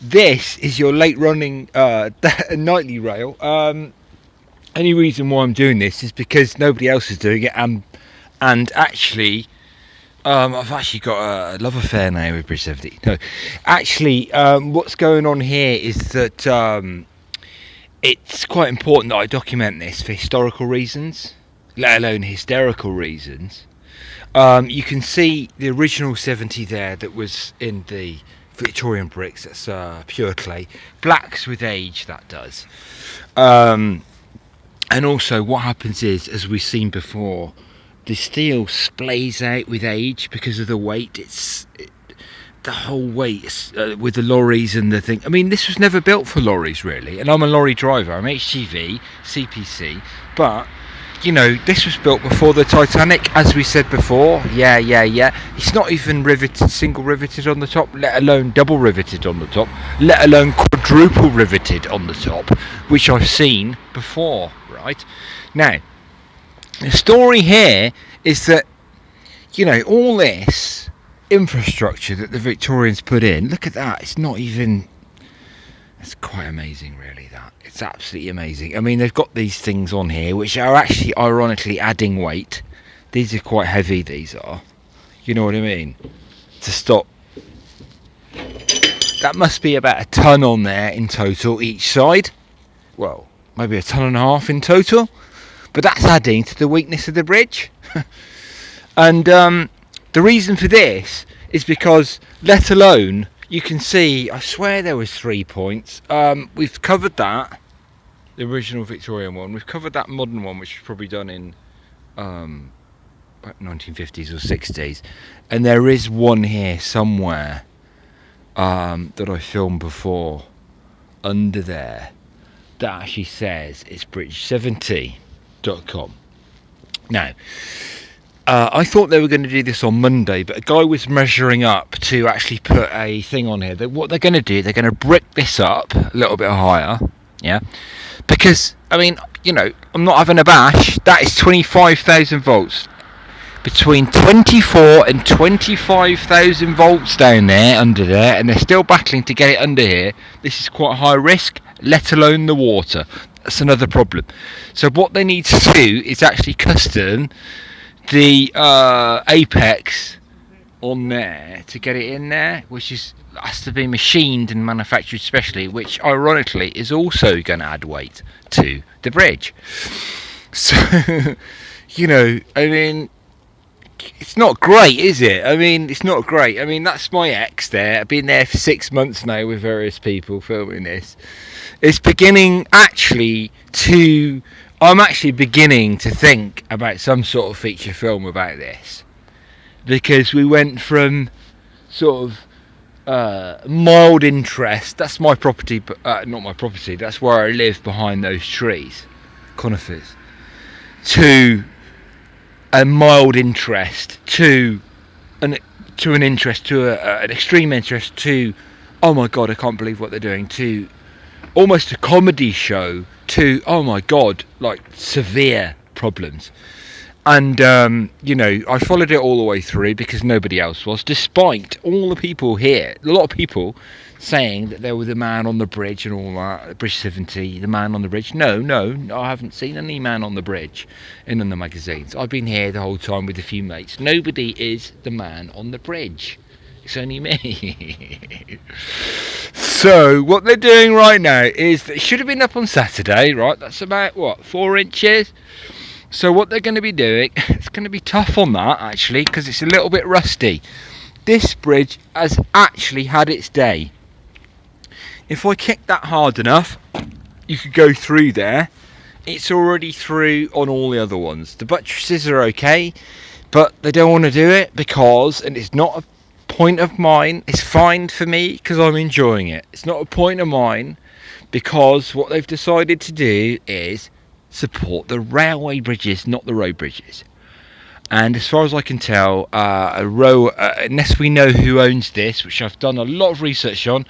this is your late running nightly rail. Only reason why I'm doing this is because nobody else is doing it, and actually, I've actually got a love affair now with Bridge 70. No, actually, what's going on here is that it's quite important that I document this for historical reasons, let alone hysterical reasons. You can see the original 70 there that was in the Victorian bricks. That's pure clay. Blacks with age, that does. And also what happens is, as we've seen before, the steel splays out with age because of the weight. The whole weight with the lorries and the thing. I mean, this was never built for lorries, really. And I'm a lorry driver. I'm HGV, CPC. But, you know, this was built before the Titanic, as we said before. Yeah. It's not even riveted, single riveted on the top, let alone double riveted on the top, let alone quadruple riveted on the top, which I've seen before, right? Now, the story here is that, you know, all this infrastructure that the Victorians put in, look at that, it's not even, it's quite amazing, really, that. It's absolutely amazing. I mean, they've got these things on here which are actually ironically adding weight. These are quite heavy, these are. You know what I mean? To stop. That must be about a ton on there in total each side. Well, maybe a ton and a half in total. But that's adding to the weakness of the bridge. And the reason for this is because, let alone, you can see, I swear there was 3 points. We've covered that, the original Victorian one. We've covered that modern one, which was probably done in 1950s or 60s. And there is one here somewhere that I filmed before, under there, that actually says it's bridge70.com. Now, I thought they were going to do this on Monday, but a guy was measuring up to actually put a thing on here. What they're going to do, they're going to brick this up a little bit higher, yeah? Because, I mean, you know, I'm not having a bash. That is 25,000 volts. Between 24 and 25,000 volts down there, under there, and they're still battling to get it under here. This is quite high risk, let alone the water. That's another problem. So what they need to do is actually custom the apex on there to get it in there, which has to be machined and manufactured specially, which ironically is also going to add weight to the bridge. So, you know, I mean, it's not great, is it? I mean, it's not great. I mean, that's my ex there. I've been there for 6 months now with various people filming this. It's beginning actually to... I'm actually beginning to think about some sort of feature film about this, because we went from sort of mild interest, that's my property, but not my property, that's where I live behind those trees, conifers, to a mild interest, to an interest, to an extreme interest, to, oh my god, I can't believe what they're doing, to almost a comedy show, to, oh my god, like severe problems. And you know, I followed it all the way through because nobody else was, despite all the people here, a lot of people saying that there was a man on the bridge and all that, Bridge 70, the man on the bridge. No, I haven't seen any man on the bridge in the magazines. I've been here the whole time with a few mates. Nobody is the man on the bridge. It's only me. So what they're doing right now is, it should have been up on Saturday, right? That's about, what, 4 inches? So what they're going to be doing, it's going to be tough on that actually, because it's a little bit rusty. This bridge has actually had its day. If I kick that hard enough, you could go through there. It's already through on all the other ones. The buttresses are okay, but they don't want to do it because, and it's not a point of mine, it's fine for me because I'm enjoying it. It's not a point of mine because what they've decided to do is support the railway bridges, not the road bridges. And as far as I can tell, unless we know who owns this, which I've done a lot of research on,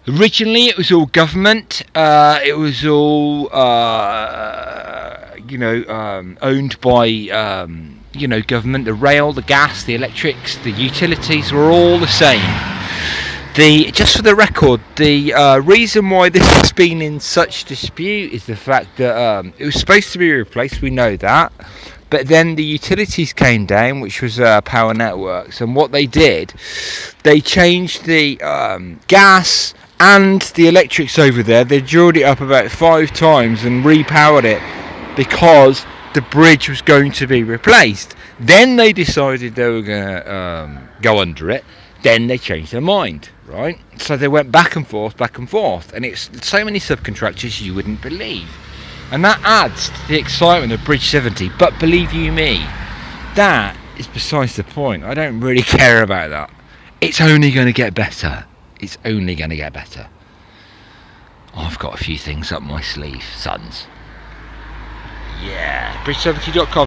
originally it was all government, it was all owned by government. The rail, the gas, the electrics, the utilities were all the same. Just for the record, the reason why this has been in such dispute is the fact that it was supposed to be replaced. We know that, but then the utilities came down, which was Power Networks, and what they did, they changed the gas and the electrics over there. They drilled it up about 5 times and repowered it because the bridge was going to be replaced. Then they decided they were going to go under it. Then they changed their mind, right? So they went back and forth, and it's so many subcontractors you wouldn't believe. And that adds to the excitement of Bridge 70. But believe you me, that is besides the point. I don't really care about that. It's only going to get better. It's only going to get better. I've got a few things up my sleeve, sons. Yeah, bridge70.com.